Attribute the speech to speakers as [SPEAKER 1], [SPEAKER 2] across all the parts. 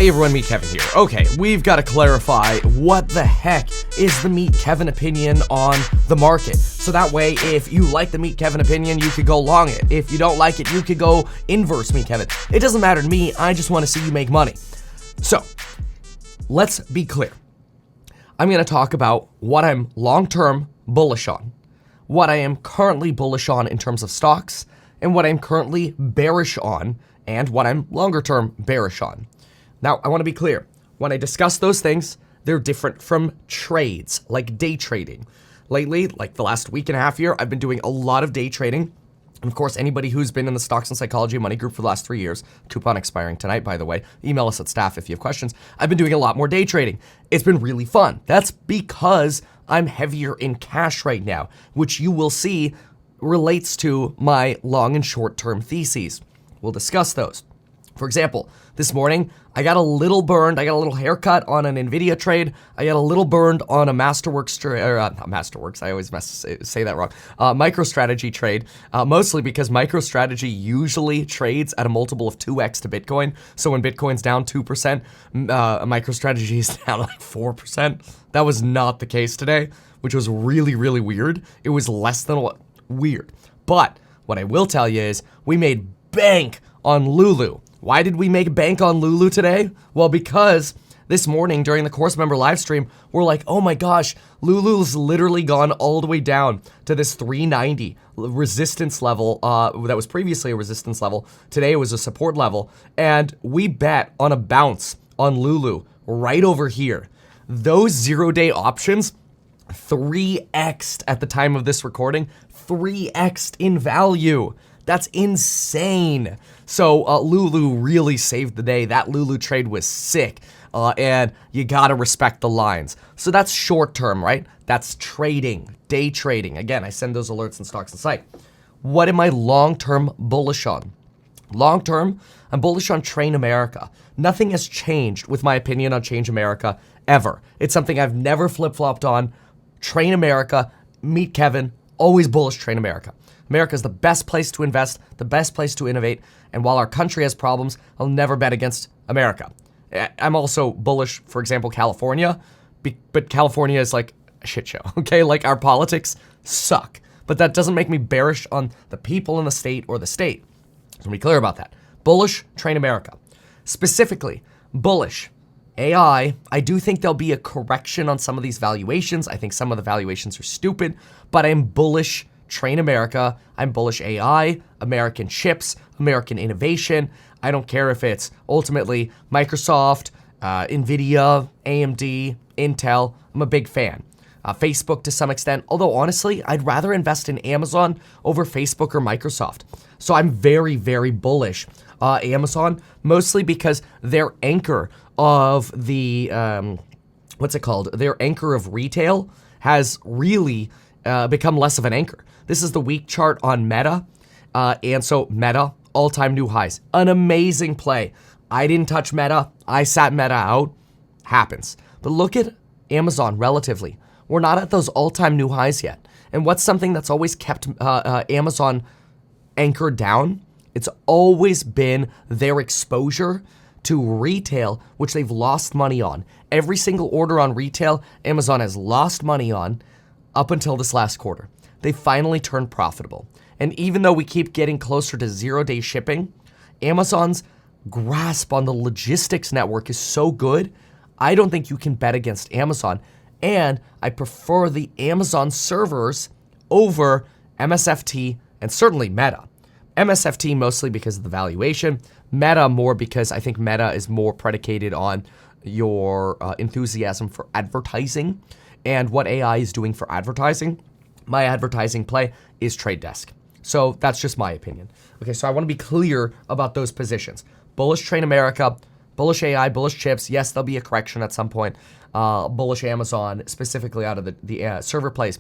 [SPEAKER 1] Hey everyone, Meet Kevin here. Okay, we've got to clarify what the heck is the Meet Kevin opinion on the market. So that way, if you like the Meet Kevin opinion, you could go long it. If you don't like it, you could go inverse Meet Kevin. It doesn't matter to me, I just want to see you make money. So, let's be clear. I'm going to talk about what I'm long-term bullish on, what I am currently bullish on in terms of stocks, and what I'm currently bearish on, and what I'm longer-term bearish on. Now, I want to be clear. When I discuss those things, they're different from trades, like day trading. Lately, like the last week and a half year, I've been doing a lot of day trading. And of course, anybody who's been in the Stocks and Psychology Money Group for the last 3 years, coupon expiring tonight, by the way, email us at staff if you have questions. I've been doing a lot more day trading. It's been really fun. That's because I'm heavier in cash right now, which you will see relates to my long and short-term theses. We'll discuss those. For example, this morning, I got a little burned. I got a little haircut on an NVIDIA trade. I got a little burned on a Masterworks trade, not Masterworks, I always say that wrong, MicroStrategy trade, mostly because MicroStrategy usually trades at a multiple of 2x to Bitcoin. So when Bitcoin's down 2%, MicroStrategy is down like 4%. That was not the case today, which was really, really weird. It was less than weird. But what I will tell you is we made bank on Lulu. Why did we make bank on Lulu today? Well, because this morning during the course member live stream, we're like, oh my gosh, Lulu's literally gone all the way down to this 390 resistance level that was previously a resistance level. Today it was a support level. And we bet on a bounce on Lulu right over here. Those 0-day options 3x'd at the time of this recording, 3x'd in value. That's insane. So Lulu really saved the day. That Lulu trade was sick. And you gotta respect the lines. So that's short term, right? That's trading, day trading. Again, I send those alerts in Stocks and Psych. What am I long-term bullish on? Long-term, I'm bullish on Train America. Nothing has changed with my opinion on Change America ever. It's something I've never flip-flopped on. Train America, Meet Kevin, always bullish Train America. America is the best place to invest, the best place to innovate, and while our country has problems, I'll never bet against America. I'm also bullish, for example, California, but California is like a shit show, okay? Like our politics suck, but that doesn't make me bearish on the people in the state or the state. So be clear about that. Bullish, Train America. Specifically, bullish AI, I do think there'll be a correction on some of these valuations. I think some of the valuations are stupid, but I'm bullish Train America, I'm bullish AI, American chips, American innovation. I don't care if it's ultimately Microsoft, NVIDIA, AMD, Intel. I'm a big fan. Facebook to some extent, although honestly, I'd rather invest in Amazon over Facebook or Microsoft. So I'm very, very bullish Amazon, mostly because their anchor of the, their anchor of retail has really become less of an anchor. This is the week chart on Meta. And so Meta, all-time new highs. An amazing play. I didn't touch Meta. I sat Meta out. Happens. But look at Amazon relatively. We're not at those all-time new highs yet. And what's something that's always kept Amazon anchored down? It's always been their exposure to retail, which they've lost money on. Every single order on retail, Amazon has lost money on up until this last quarter. They finally turned profitable. And even though we keep getting closer to 0-day shipping, Amazon's grasp on the logistics network is so good, I don't think you can bet against Amazon. And I prefer the Amazon servers over MSFT and certainly Meta. MSFT mostly because of the valuation. Meta more because I think Meta is more predicated on your enthusiasm for advertising and what AI is doing for advertising. My advertising play is Trade Desk. So that's just my opinion. Okay, so I want to be clear about those positions. Bullish Train America, bullish AI, bullish chips. Yes, there'll be a correction at some point. Bullish Amazon, specifically out of the server plays.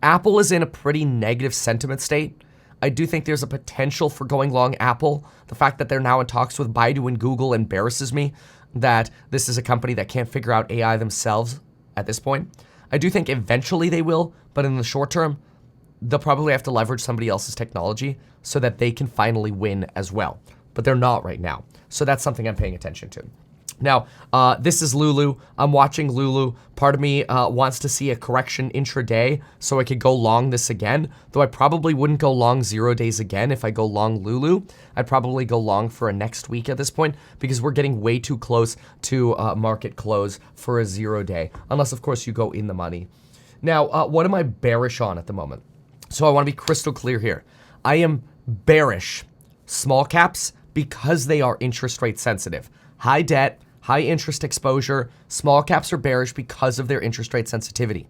[SPEAKER 1] Apple is in a pretty negative sentiment state. I do think there's a potential for going long Apple. The fact that they're now in talks with Baidu and Google embarrasses me, that this is a company that can't figure out AI themselves at this point. I do think eventually they will, but in the short term, they'll probably have to leverage somebody else's technology so that they can finally win as well. But they're not right now. So that's something I'm paying attention to. Now, this is Lulu. I'm watching Lulu. Part of me wants to see a correction intraday so I could go long this again, though I probably wouldn't go long 0 days again if I go long Lulu. I'd probably go long for a next week at this point because we're getting way too close to market close for a 0 day, unless, of course, you go in the money. Now, what am I bearish on at the moment? So I want to be crystal clear here. I am bearish small caps because they are interest rate sensitive. High debt, high interest exposure, small caps are bearish because of their interest rate sensitivity.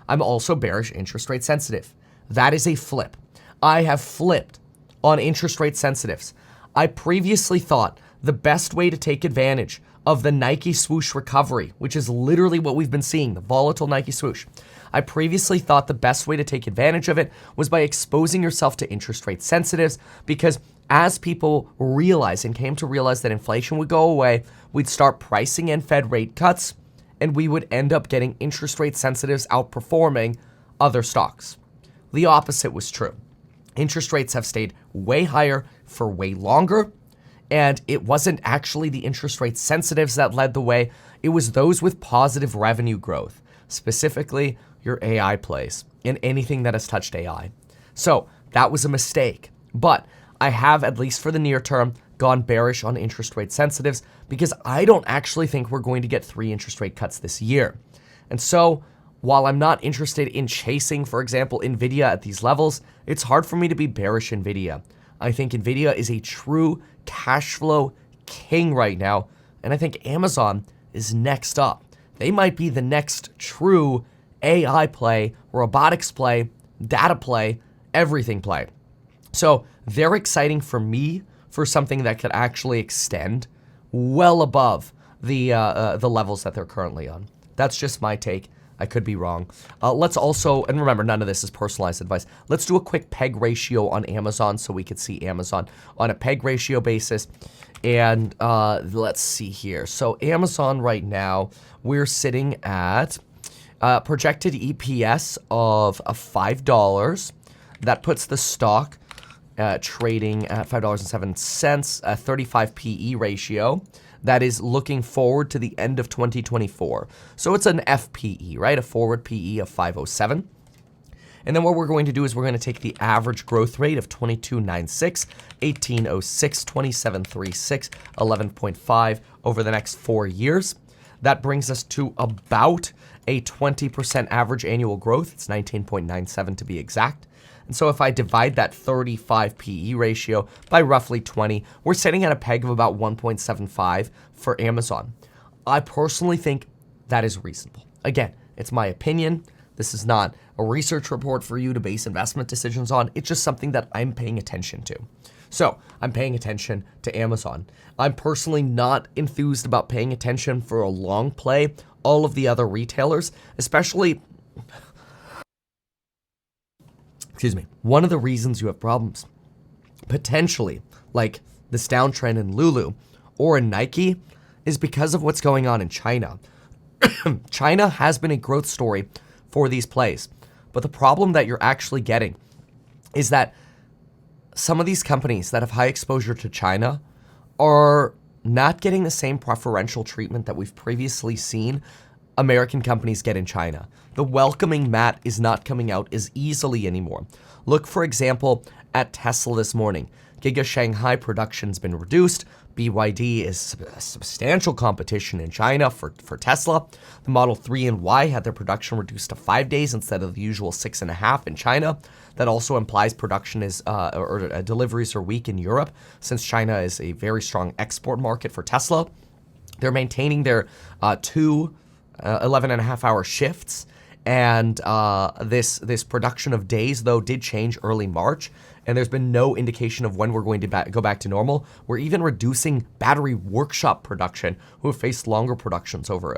[SPEAKER 1] I'm also bearish interest rate sensitive. That is a flip. I have flipped on interest rate sensitives. I previously thought the best way to take advantage of the Nike swoosh recovery, which is literally what we've been seeing, the volatile Nike swoosh. I previously thought the best way to take advantage of it was by exposing yourself to interest rate sensitives, because as people realized and came to realize that inflation would go away, we'd start pricing in Fed rate cuts, and we would end up getting interest rate sensitives outperforming other stocks. The opposite was true. Interest rates have stayed way higher for way longer, and it wasn't actually the interest rate sensitives that led the way. It was those with positive revenue growth, specifically your AI plays and anything that has touched AI. So that was a mistake. But I have, at least for the near term, gone bearish on interest rate sensitives because I don't actually think we're going to get 3 interest rate cuts this year. And so while I'm not interested in chasing, for example, Nvidia at these levels, it's hard for me to be bearish Nvidia. I think Nvidia is a true cash flow king right now, and I think Amazon is next up. They might be the next true AI play, robotics play, data play, everything play. So they're exciting for me for something that could actually extend well above the levels that they're currently on. That's just my take. I could be wrong. Let's also, and remember, none of this is personalized advice. Let's do a quick PEG ratio on Amazon so we could see Amazon on a PEG ratio basis. And let's see here. So Amazon right now, we're sitting at projected EPS of $5. That puts the stock trading at $5.07, a 35 PE ratio. That is looking forward to the end of 2024. So it's an FPE, right? A forward PE of 507. And then what we're going to do is we're going to take the average growth rate of 2296, 1806, 2736, 11.5 over the next 4 years. That brings us to about a 20% average annual growth. It's 19.97 to be exact. And so if I divide that 35 PE ratio by roughly 20, we're sitting at a peg of about 1.75 for Amazon. I personally think that is reasonable. Again, it's my opinion. This is not a research report for you to base investment decisions on. It's just something that I'm paying attention to. So I'm paying attention to Amazon. I'm personally not enthused about paying attention for a long play. All of the other retailers, especially... Excuse me. One of the reasons you have problems, potentially, like this downtrend in Lulu or in Nike, is because of what's going on in China. China has been a growth story for these plays. But the problem that you're actually getting is that some of these companies that have high exposure to China are not getting the same preferential treatment that we've previously seen American companies get in China. The welcoming mat is not coming out as easily anymore. Look, for example, at Tesla this morning. Giga Shanghai production's been reduced. BYD is a substantial competition in China for Tesla. The Model 3 and Y had their production reduced to 5 days instead of the usual 6.5 in China. That also implies production is deliveries are weak in Europe, since China is a very strong export market for Tesla. They're maintaining their 2 11.5-hour shifts, and this production of days, though, did change early March, and there's been no indication of when we're going to go back to normal. We're even reducing battery workshop production, who have faced longer productions over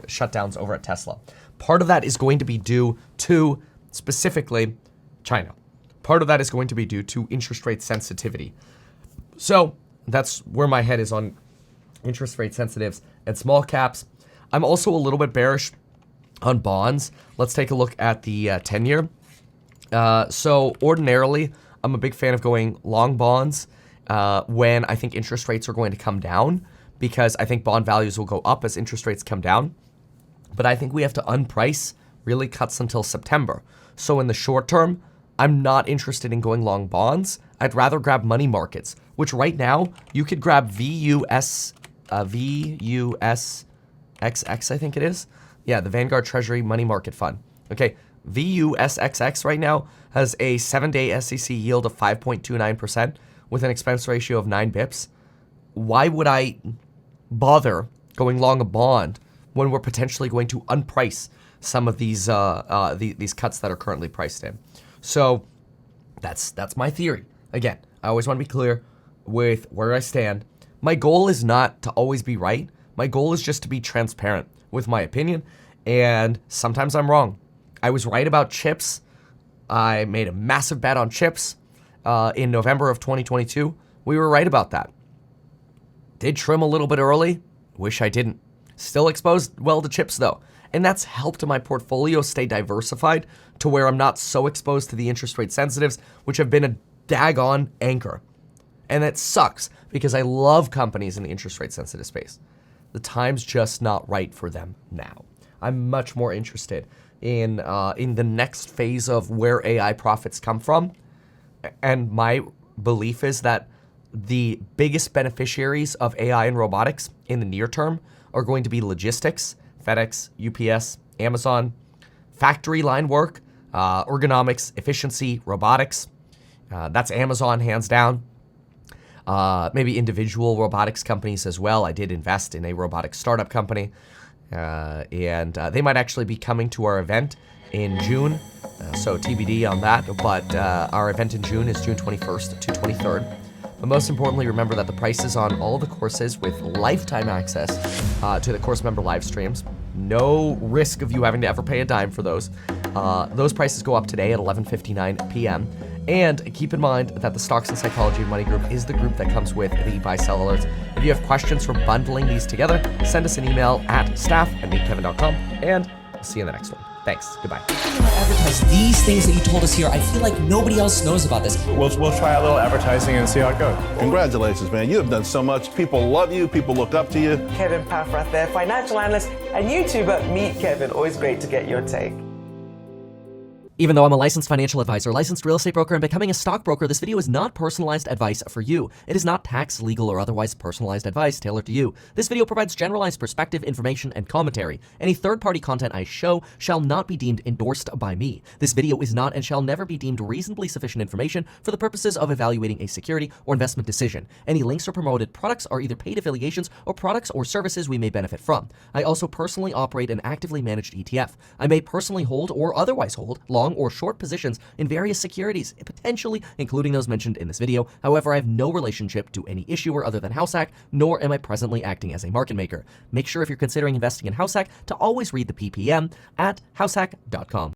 [SPEAKER 1] shutdowns over at Tesla. Part of that is going to be due to, specifically, China. Part of that is going to be due to interest rate sensitivity. So that's where my head is on interest rate sensitives and small caps. I'm also a little bit bearish on bonds. Let's take a look at the 10-year. So ordinarily, I'm a big fan of going long bonds when I think interest rates are going to come down, because I think bond values will go up as interest rates come down. But I think we have to unprice really cuts until September. So in the short term, I'm not interested in going long bonds. I'd rather grab money markets, which right now you could grab VUSXX, I think it is. Yeah, the Vanguard Treasury Money Market Fund. Okay, VUSXX right now has a 7-day SEC yield of 5.29% with an expense ratio of 9 bips. Why would I bother going long a bond when we're potentially going to unprice some of these cuts that are currently priced in? So that's my theory. Again, I always want to be clear with where I stand. My goal is not to always be right. My goal is just to be transparent with my opinion, and sometimes I'm wrong. I was right about chips. I made a massive bet on chips in November of 2022. We were right about that. Did trim a little bit early. Wish I didn't. Still exposed well to chips though. And that's helped my portfolio stay diversified to where I'm not so exposed to the interest rate sensitives, which have been a daggone anchor. And that sucks because I love companies in the interest rate sensitive space. The time's just not right for them now. I'm much more interested in the next phase of where AI profits come from. And my belief is that the biggest beneficiaries of AI and robotics in the near term are going to be logistics, FedEx, UPS, Amazon, factory line work, ergonomics, efficiency, robotics. That's Amazon hands down. Maybe individual robotics companies as well. I did invest in a robotics startup company, and they might actually be coming to our event in June. So TBD on that, but our event in June is June 21st to 23rd. But most importantly, remember that the prices on all the courses with lifetime access to the course member live streams, no risk of you having to ever pay a dime for those. Those prices go up today at 11:59 p.m. And keep in mind that the Stocks and Psychology of Money group is the group that comes with the buy-sell alerts. If you have questions for bundling these together, send us an email at staff@meetkevin.com, and we'll see you in the next one. Thanks. Goodbye.
[SPEAKER 2] Advertise these things that you told us here. I feel like nobody else knows about this.
[SPEAKER 3] We'll try a little advertising and see how it goes.
[SPEAKER 4] Congratulations, man. You have done so much. People love you. People look up to you.
[SPEAKER 5] Kevin Paffrath there, financial analyst and YouTuber. Meet Kevin. Always great to get your take.
[SPEAKER 2] Even though I'm a licensed financial advisor, licensed real estate broker, and becoming a stockbroker, this video is not personalized advice for you. It is not tax, legal, or otherwise personalized advice tailored to you. This video provides generalized perspective, information, and commentary. Any third-party content I show shall not be deemed endorsed by me. This video is not and shall never be deemed reasonably sufficient information for the purposes of evaluating a security or investment decision. Any links or promoted products are either paid affiliations or products or services we may benefit from. I also personally operate an actively managed ETF. I may personally hold or otherwise hold long or short positions in various securities, potentially including those mentioned in this video. However, I have no relationship to any issuer other than househack, nor am I presently acting as a market maker. Make sure if you're considering investing in househack to always read the PPM at househack.com.